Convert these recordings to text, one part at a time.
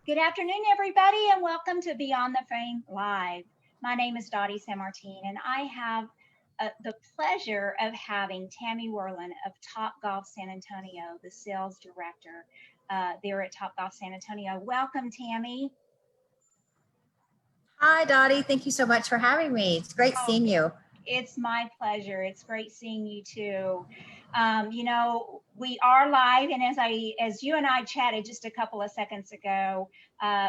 Good afternoon, everybody, and welcome to Beyond the Frame Live. My name is Dottie San Martin, and I have the pleasure of having Tammy Werline of Top Golf San Antonio, the sales director there at Top Golf San Antonio. Welcome, Tammy. Hi, Dottie. Thank you so much for having me. It's great Oh, seeing you. it's my pleasure. It's great seeing you too. We are live, and as you and I chatted just a couple of seconds ago,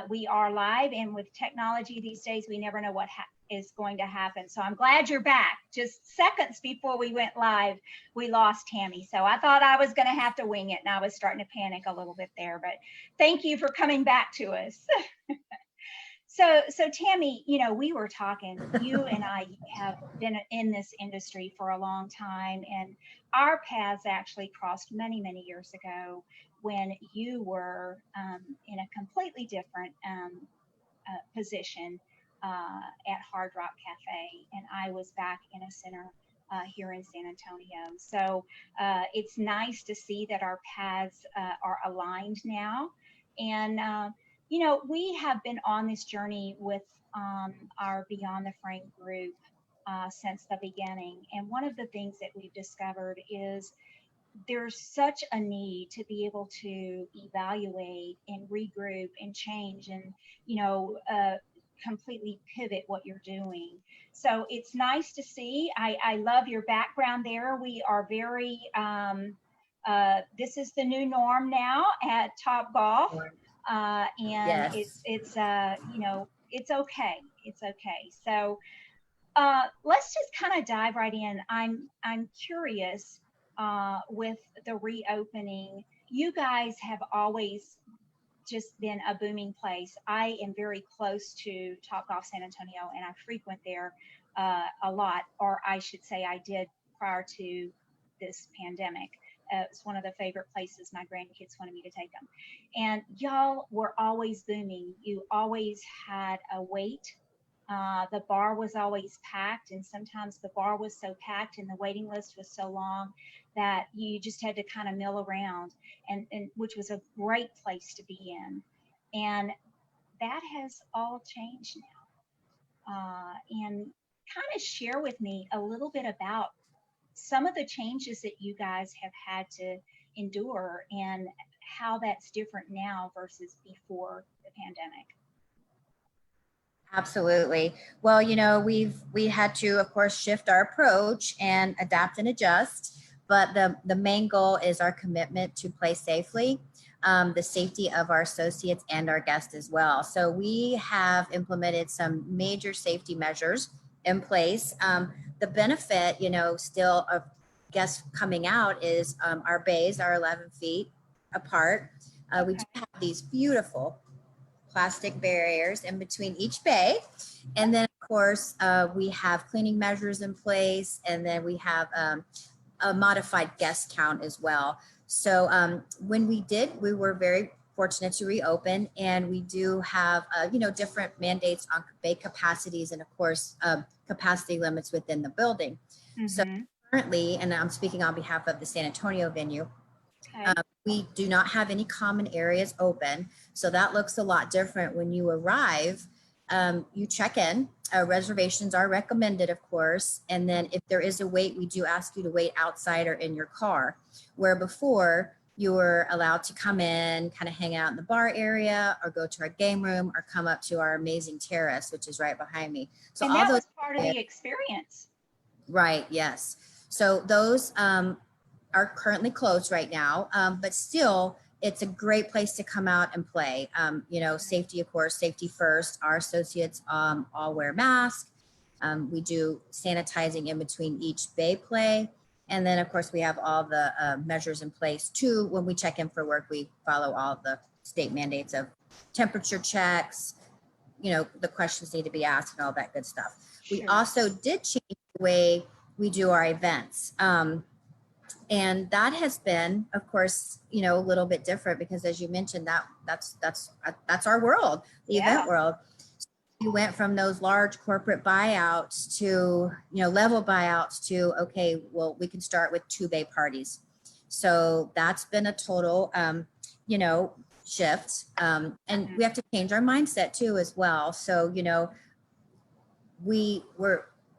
we are live. And with technology these days, we never know what is going to happen. So I'm glad you're back. Just seconds before we went live, we lost Tammy. So I thought I was going to have to wing it, and I was starting to panic a little bit there. But thank you for coming back to us. So Tammy, we were talking, you and I have been in this industry for a long time, and our paths actually crossed many, many years ago when you were in a completely different position at Hard Rock Cafe, and I was back in a center here in San Antonio. So it's nice to see that our paths are aligned now. And we have been on this journey with our Beyond the Frame group since the beginning. And one of the things that we've discovered is there's such a need to be able to evaluate and regroup and change and, completely pivot what you're doing. So it's nice to see. I love your background there. We are very, this is the new norm now at Top Golf, and Yes, it's okay. It's okay. So let's just kind of dive right in. I'm curious with the reopening. You guys have always just been a booming place. I am very close to Top Golf San Antonio, and I frequent there a lot, or I should say, I did prior to this pandemic. It's one of the favorite places my grandkids wanted me to take them. And y'all were always booming. You always had a wait. The bar was always packed, and sometimes the bar was so packed and the waiting list was so long that you just had to kind of mill around, and which was a great place to be in. And that has all changed now. And kind of share with me a little bit about some of the changes that you guys have had to endure and how that's different now versus before the pandemic. absolutely. Well, we had to, of course, shift our approach and adapt and adjust. But the main goal is our commitment to play safely, the safety of our associates and our guests as well. So we have implemented some major safety measures in place. The benefit, still of guests coming out is our bays are 11 feet apart. We do Okay. have these beautiful plastic barriers in between each bay. And then, of course, we have cleaning measures in place, and then we have a modified guest count as well. So when we were very fortunate to reopen, and we do have, different mandates on bay capacities and, of course, capacity limits within the building. So Mm-hmm. currently, and I'm speaking on behalf of the San Antonio venue, Okay. we do not have any common areas open. So that looks a lot different when you arrive. You check in. Reservations are recommended, of course. And then if there is a wait, we do ask you to wait outside or in your car, where before you were allowed to come in, kind of hang out in the bar area or go to our game room or come up to our amazing terrace, which is right behind me. So And all that those, was part of the experience. right, yes. So those are currently closed right now, but still, it's a great place to come out and play. Safety, of course, safety first. Our associates all wear masks. We do sanitizing in between each bay play. And then, of course, we have all the measures in place too. When we check in for work, we follow all the state mandates of temperature checks, the questions need to be asked and all that good stuff. We Sure. also did change the way we do our events. And that has been, of course, a little bit different because, as you mentioned, that's our world, the event Yeah. world. You went from those large corporate buyouts to, level buyouts to, okay, well, we can start with 2 bay parties. So that's been a total, you know, shift. And we have to change our mindset too as well. So, you know,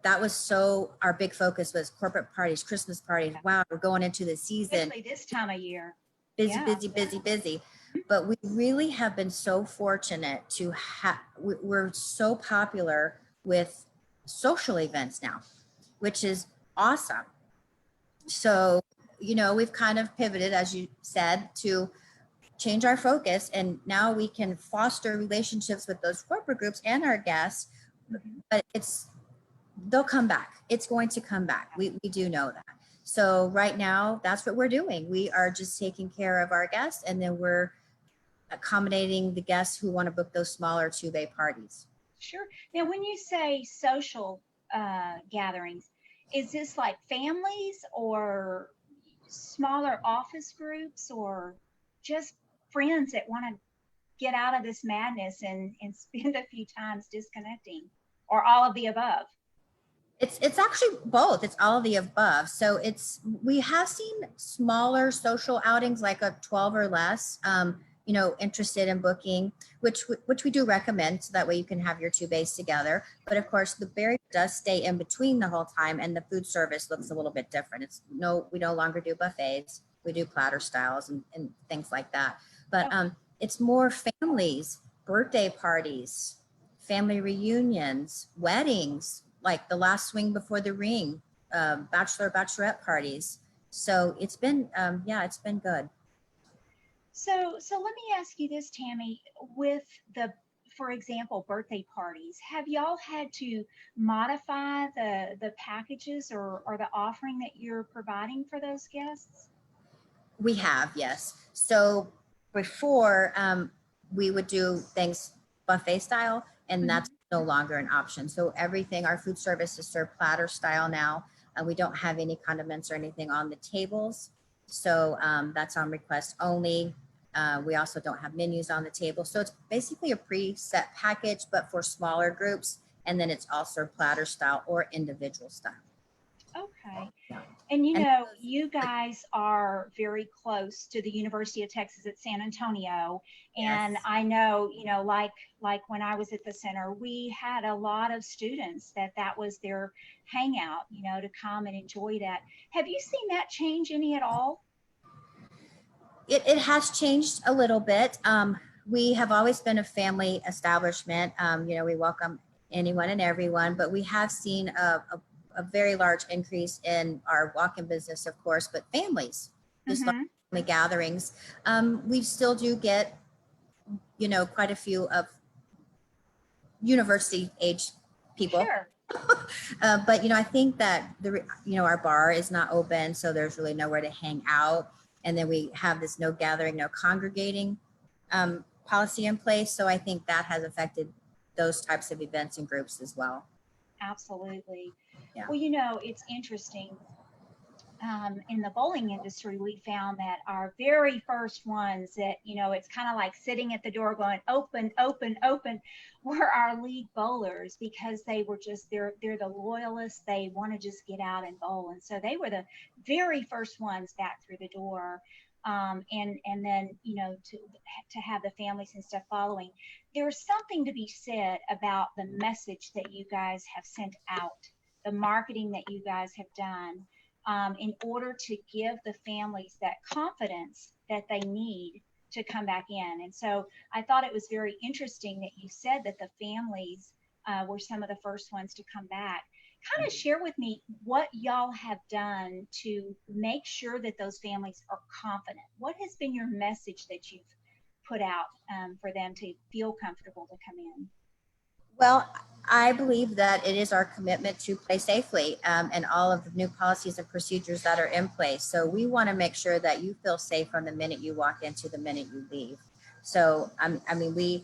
that was so, our big focus was corporate parties, Christmas parties. Wow, we're going into the season. Especially this time of year. Busy, busy, busy, busy. But we really have been so fortunate to have, we're so popular with social events now, which is awesome. So, you know, we've kind of pivoted, as you said, to change our focus, and now we can foster relationships with those corporate groups and our guests, but they'll come back. It's going to come back. We do know that. So right now, that's what we're doing. We are just taking care of our guests, and then we're accommodating the guests who want to book those smaller 2-bay parties. Sure. Now, when you say social gatherings, is this like families or smaller office groups or just friends that want to get out of this madness and spend a few times disconnecting, or all of the above? It's actually both. It's all of the above. So we have seen smaller social outings, like a 12 or less, you know, interested in booking, which we do recommend, so that way you can have your 2 bays together. But of course, the barrier does stay in between the whole time, and the food service looks a little bit different. We no longer do buffets. We do platter styles and things like that. But it's more families, birthday parties, family reunions, weddings, like the last swing before the ring, bachelor, bachelorette parties. So it's been, it's been good. So let me ask you this, Tammy, with for example, birthday parties, have y'all had to modify the packages or the offering that you're providing for those guests? We have, yes. So before, we would do things buffet style, and that's no longer an option. So everything, our food service is served platter style now. We don't have any condiments or anything on the tables. So that's on request only. We also don't have menus on the table. So it's basically a preset package, but for smaller groups. And then it's also platter style or individual style. Okay. And you know, you guys are very close to the University of Texas at San Antonio. And Yes. I know, you know, like when I was at the center, we had a lot of students that was their hangout, you know, to come and enjoy that. Have you seen that change any at all? It has changed a little bit. We have always been a family establishment. You know, we welcome anyone and everyone, but we have seen a very large increase in our walk-in business, of course, but families, just family gatherings. We still do get, you know, quite a few of university age people. Sure. But, you know, I think that our bar is not open, so there's really nowhere to hang out. And then we have this no gathering, no congregating policy in place. So I think that has affected those types of events and groups as well. Absolutely. Yeah. Well, you know, it's interesting. In the bowling industry, we found that our very first ones that, you know, it's kind of like sitting at the door going open, open, open, were our league bowlers, because they were just, they're the loyalists. They want to just get out and bowl. And so they were the very first ones back through the door. And then, you know, to have the families and stuff following. There's something to be said about the message that you guys have sent out, the marketing that you guys have done, in order to give the families that confidence that they need to come back in. And so I thought it was very interesting that you said that the families were some of the first ones to come back. Kind of share with me what y'all have done to make sure that those families are confident. What has been your message that you've put out for them to feel comfortable to come in? Well, I believe that it is our commitment to play safely, and all of the new policies and procedures that are in place. So we want to make sure that you feel safe from the minute you walk in to the minute you leave. So I mean, we've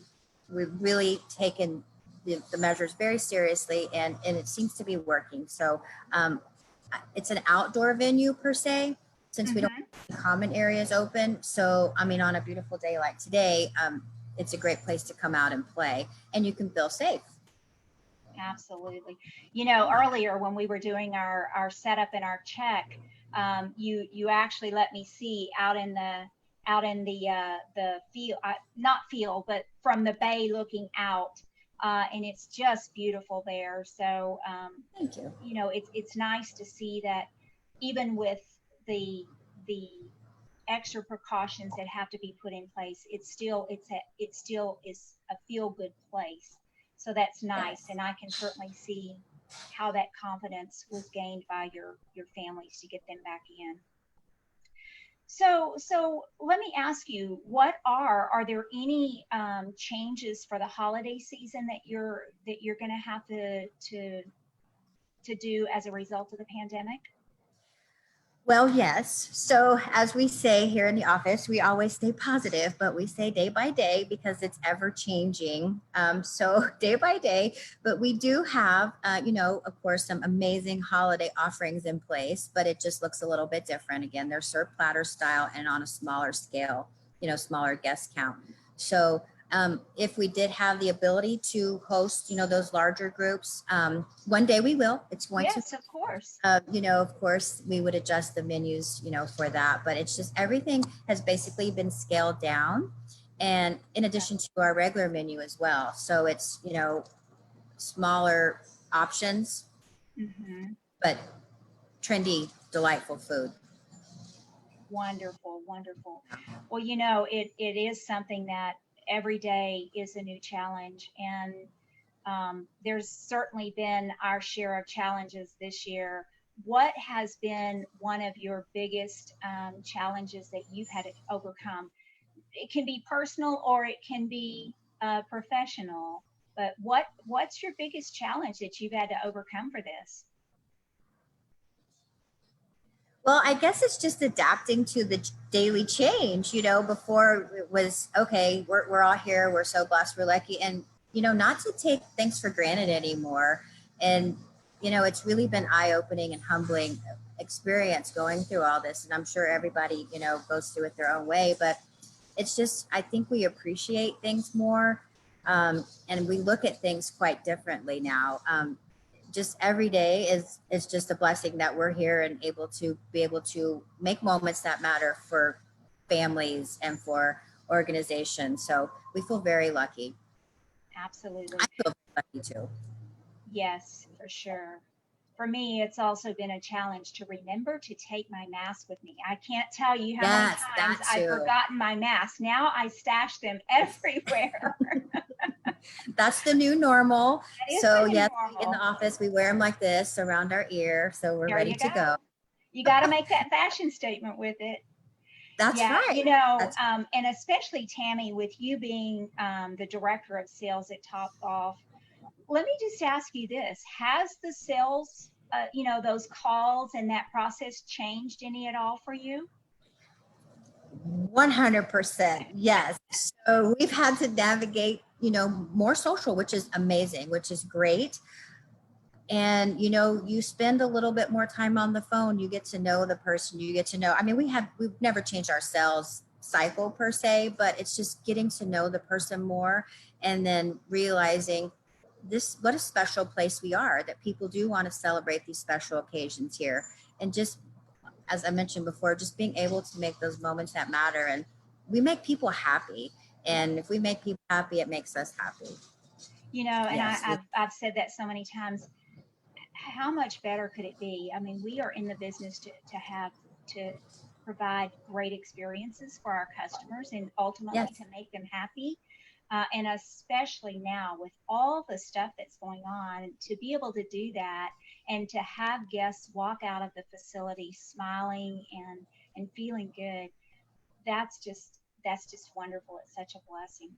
really taken the measures very seriously, and it seems to be working. So it's an outdoor venue per se, since we don't have common areas open. So I mean, on a beautiful day like today, it's a great place to come out and play, and you can feel safe. Absolutely. You know, earlier when we were doing our setup and our check, you actually let me see out in out in the field, not field, but from the bay looking out, and it's just beautiful there. So Thank you. you know, it's nice to see that even with the extra precautions that have to be put in place, it still is a feel good place. So that's nice, Yes. and I can certainly see how that confidence was gained by your families to get them back in. So let me ask you, are there any changes for the holiday season that you're going to have to do as a result of the pandemic? Well, yes. So, as we say here in the office, we always stay positive, but we say day by day because it's ever changing. So, day by day, but we do have, of course, some amazing holiday offerings in place, but it just looks a little bit different. Again, they're served platter style and on a smaller scale, smaller guest count. So, if we did have the ability to host, those larger groups, one day we will. It's going to Yes, of course. of course, we would adjust the menus, for that, but it's just everything has basically been scaled down. And in Yeah. addition to our regular menu as well. So it's, smaller options, Hmm. but trendy, delightful food. Wonderful, wonderful. Well, it is something that every day is a new challenge, and there's certainly been our share of challenges this year. What has been one of your biggest challenges that you've had to overcome? It can be personal or it can be professional. But what's your biggest challenge that you've had to overcome for this? Well, I guess it's just adapting to the daily change. Before it was, okay, we're all here. We're so blessed. We're lucky. And, not to take things for granted anymore. And, it's really been eye opening and humbling experience going through all this. And I'm sure everybody, goes through it their own way. But it's just, I think we appreciate things more. And we look at things quite differently now. Just every day is just a blessing that we're here and able to make moments that matter for families and for organizations. So we feel very lucky. I Absolutely. feel lucky too. Yes, for sure. For me, it's also been a challenge to remember to take my mask with me. I can't tell you how many Yes, times that I've too. forgotten my mask. Now I stash them everywhere. That's the new normal. That is So the new yes, in the normal. office we wear them like this around our ear, so we're There ready you to go. go. You got to make that fashion statement with it. That's Yeah, right. That's and especially Tammy, with you being the director of sales at Top Golf, let me just ask you this: has the sales, those calls and that process changed any at all for you? 100%. Yes. So we've had to navigate, more social, which is amazing, which is great. And, you spend a little bit more time on the phone. You get to know the person. You get to know, I mean, we've never changed our sales cycle per se, but it's just getting to know the person more and then realizing what a special place we are, that people do want to celebrate these special occasions here. And just as I mentioned before, just being able to make those moments that matter. And we make people happy. And if we make people happy, it makes us happy. And Yes. I've said that so many times. How much better could it be? I mean, we are in the business to provide great experiences for our customers and ultimately Yes. to make them happy. And especially now with all the stuff that's going on, to be able to do that and to have guests walk out of the facility smiling and feeling good, that's just wonderful. It's such a blessing.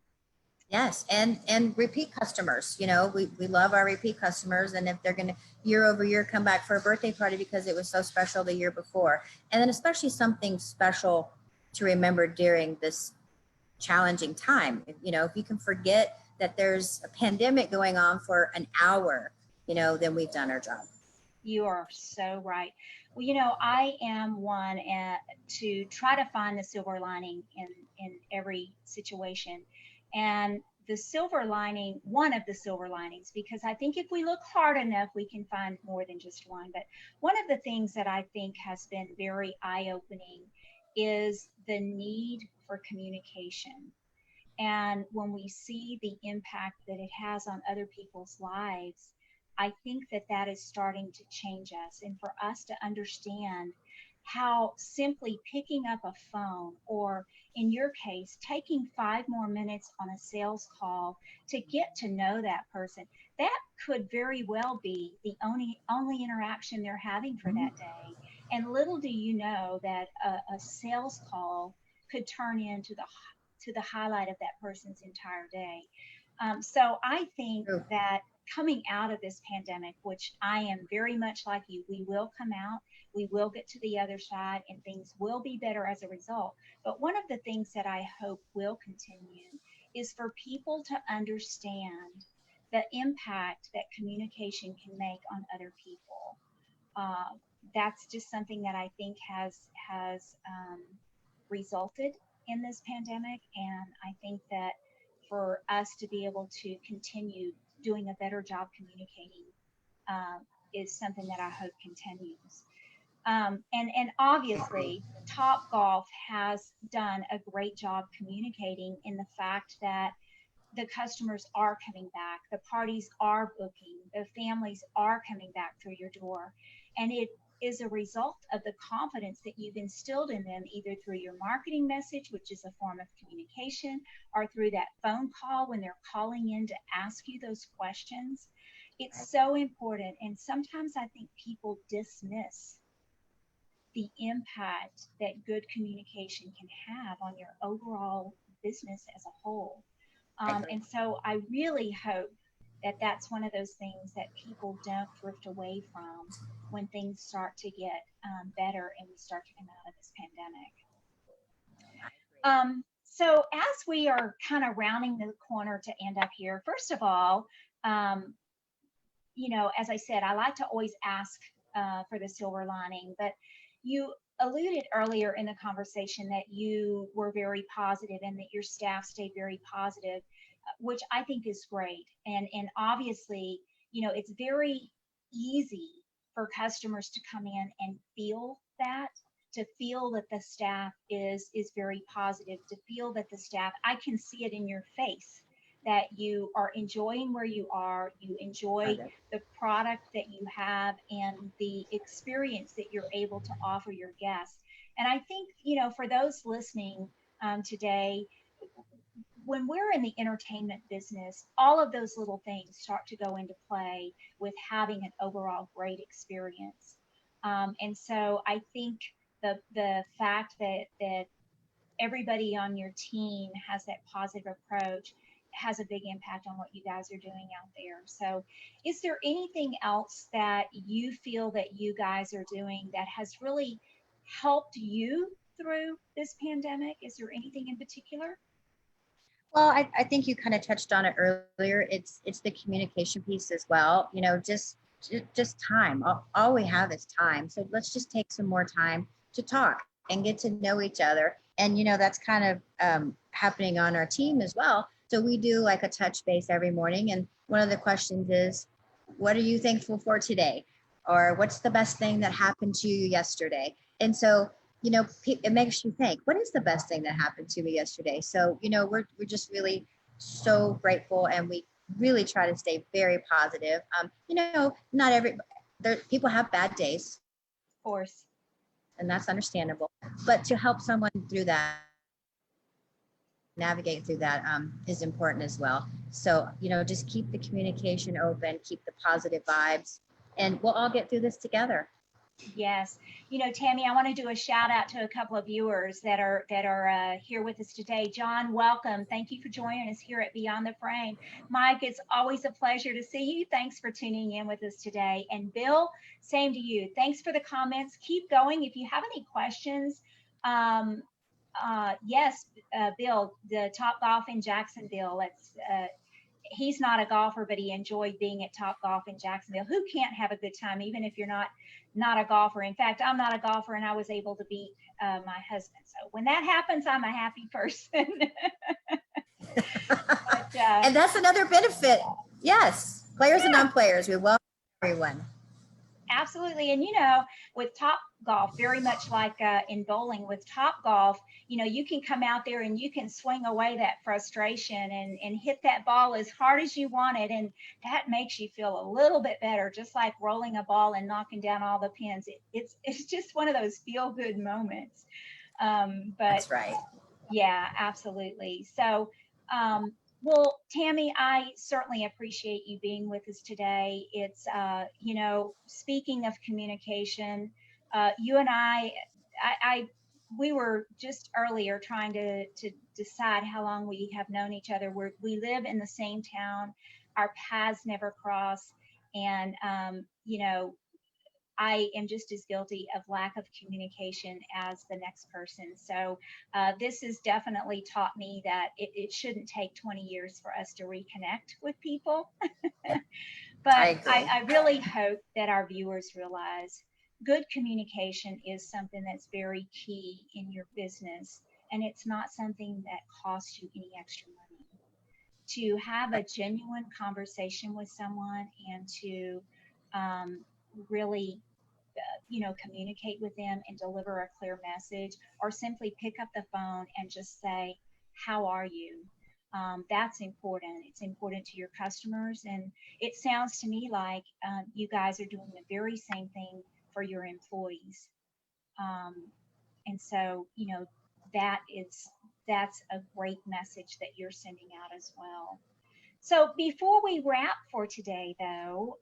Yes. And repeat customers, we love our repeat customers. And if they're going to year over year come back for a birthday party because it was so special the year before, and then especially something special to remember during this challenging time. If you can forget that there's a pandemic going on for an hour, then we've done our job. You are so right. Well, I am one to try to find the silver lining in every situation, and the silver lining, one of the silver linings, because I think if we look hard enough, we can find more than just one. But one of the things that I think has been very eye opening is the need for communication. And when we see the impact that it has on other people's lives, I think that that is starting to change us. And for us to understand how simply picking up a phone, or in your case, taking 5 more minutes on a sales call to get to know that person, that could very well be the only interaction they're having for that day. And little do you know that a sales call could turn into the highlight of that person's entire day. So I think True. that coming out of this pandemic, which I am very much like you, we will come out, we will get to the other side, and things will be better as a result. But one of the things that I hope will continue is for people to understand the impact that communication can make on other people. Uh, that's just something that I think has resulted in this pandemic, and I think that for us to be able to continue doing a better job communicating is something that I hope continues. And obviously, Top Golf has done a great job communicating in the fact that the customers are coming back, the parties are booking, the families are coming back through your door. And it is a result of the confidence that you've instilled in them, either through your marketing message, which is a form of communication, or through that phone call when they're calling in to ask you those questions. It's so important. And sometimes I think people dismiss the impact that good communication can have on your overall business as a whole. I agree. And so I really hope that that's one of those things that people don't drift away from when things start to get better and we start to come out of this pandemic. So as we are kind of rounding the corner to end up here, first of all, um, as I said, I like to always ask for the silver lining, but you alluded earlier in the conversation that you were very positive and that your staff stayed very positive, which I think is great. And obviously, it's very easy for customers to come in and feel that, to feel that the staff is very positive, to feel that the staff, I can see it in your face that you are enjoying where you are, you enjoy the product that you have and the experience that you're able to offer your guests. And I think, for those listening today, when we're in the entertainment business, all of those little things start to go into play with having an overall great experience. And so I think the fact that everybody on your team has that positive approach has a big impact on what you guys are doing out there. So is there anything else that you feel that you guys are doing that has really helped you through this pandemic? Is there anything in particular? Well, I think you kind of touched on it earlier. It's the communication piece as well. Just time. All we have is time. So let's just take some more time to talk and get to know each other. And that's kind of happening on our team as well. So we do like a touch base every morning. And one of the questions is, what are you thankful for today? Or what's the best thing that happened to you yesterday? And so it makes you think, what is the best thing that happened to me yesterday? So, we're just really so grateful, and we really try to stay very positive. Not people have bad days. Of course. And that's understandable. But to help someone through that, navigate through that is important as well. So, just keep the communication open, keep the positive vibes, and we'll all get through this together. Yes. Tammy, I want to do a shout out to a couple of viewers that are here with us today. John, welcome. Thank you for joining us here at Beyond the Frame. Mike, it's always a pleasure to see you. Thanks for tuning in with us today. And Bill, same to you. Thanks for the comments. Keep going. If you have any questions, yes, Bill, the Top Golf in Jacksonville. He's not a golfer, but he enjoyed being at Top Golf in Jacksonville. Who can't have a good time, even if you're not a golfer? In fact, I'm not a golfer, and I was able to beat my husband. So when that happens, I'm a happy person. And that's another benefit. Yes, players and non-players, we welcome everyone. Absolutely. And with golf, very much like in bowling with Top Golf. You know, you can come out there and you can swing away that frustration and hit that ball as hard as you want it. And that makes you feel a little bit better, just like rolling a ball and knocking down all the pins. It's just one of those feel good moments. But That's right. yeah, absolutely. So, well, Tammy, I certainly appreciate you being with us today. It's, you know, speaking of communication, you and we were just earlier trying to decide how long we have known each other. We live in the same town, our paths never cross, and you know, I am just as guilty of lack of communication as the next person. So this has definitely taught me that it shouldn't take 20 years for us to reconnect with people. I But agree. I really hope that our viewers realize good communication is something that's very key in your business. And it's not something that costs you any extra money. To have a genuine conversation with someone and to really you know, communicate with them and deliver a clear message, or simply pick up the phone and just say, how are you? That's important. It's important to your customers. And it sounds to me like you guys are doing the very same thing for your employees. Um, and so, you know, that's a great message that you're sending out as well. So before we wrap for today, though,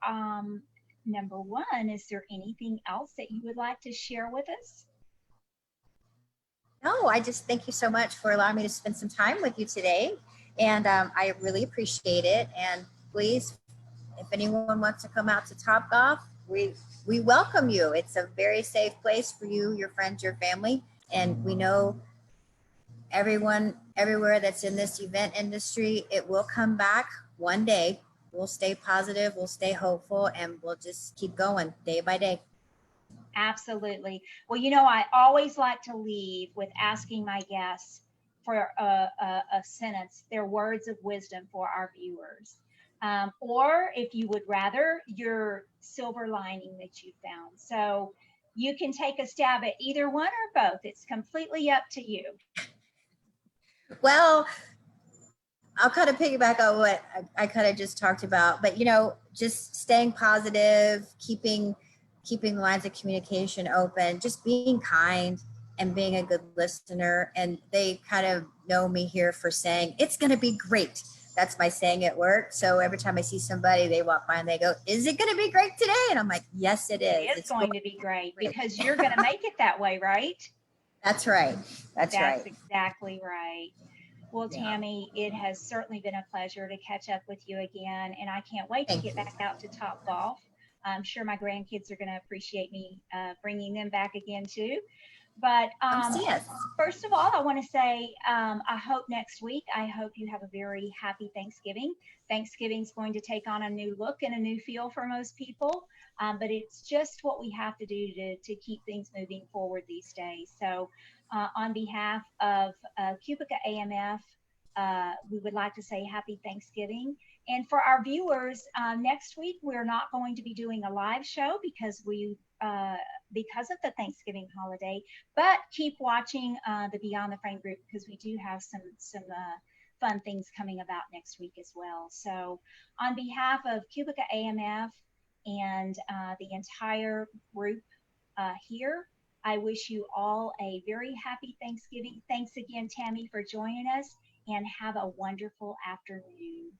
number one, is there anything else that you would like to share with us? No, I just thank you so much for allowing me to spend some time with you today. And I really appreciate it. And please, if anyone wants to come out to Top Golf, we welcome you. It's a very safe place for you, your friends, your family. And we know everyone everywhere that's in this event industry, it will come back one day. We'll stay positive, we'll stay hopeful, and we'll just keep going day by day. Absolutely. Well, you know, I always like to leave with asking my guests for a sentence, their words of wisdom for our viewers. Or if you would rather, your silver lining that you found. So you can take a stab at either one or both. It's completely up to you. Well, I'll kind of piggyback on what I kind of just talked about, but you know, just staying positive, keeping lines of communication open, just being kind and being a good listener. And they kind of know me here for saying it's going to be great. That's my saying at work. So every time I see somebody, they walk by and they go, "Is it going to be great today?" And I'm like, "Yes, it It is. is It's going going to to be be great great." because you're going to make it that way, right? That's right. That's That's right. exactly right. Well, Yeah. Tammy, it has certainly been a pleasure to catch up with you again, and I can't wait to Thank get you. back out to Top Golf. I'm sure my grandkids are going to appreciate me bringing them back again too. But Come see us. first of all, I want to say I hope next week, I hope you have a very happy Thanksgiving. Thanksgiving's going to take on a new look and a new feel for most people, but it's just what we have to do to keep things moving forward these days. So, on behalf of Cubica AMF, we would like to say happy Thanksgiving. And for our viewers, next week we're not going to be doing a live show because of the Thanksgiving holiday. But keep watching the Beyond the Frame group because we do have some fun things coming about next week as well. So on behalf of Cubica AMF and the entire group here, I wish you all a very happy Thanksgiving. Thanks again, Tammy, for joining us, and have a wonderful afternoon.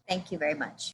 Thank you very much.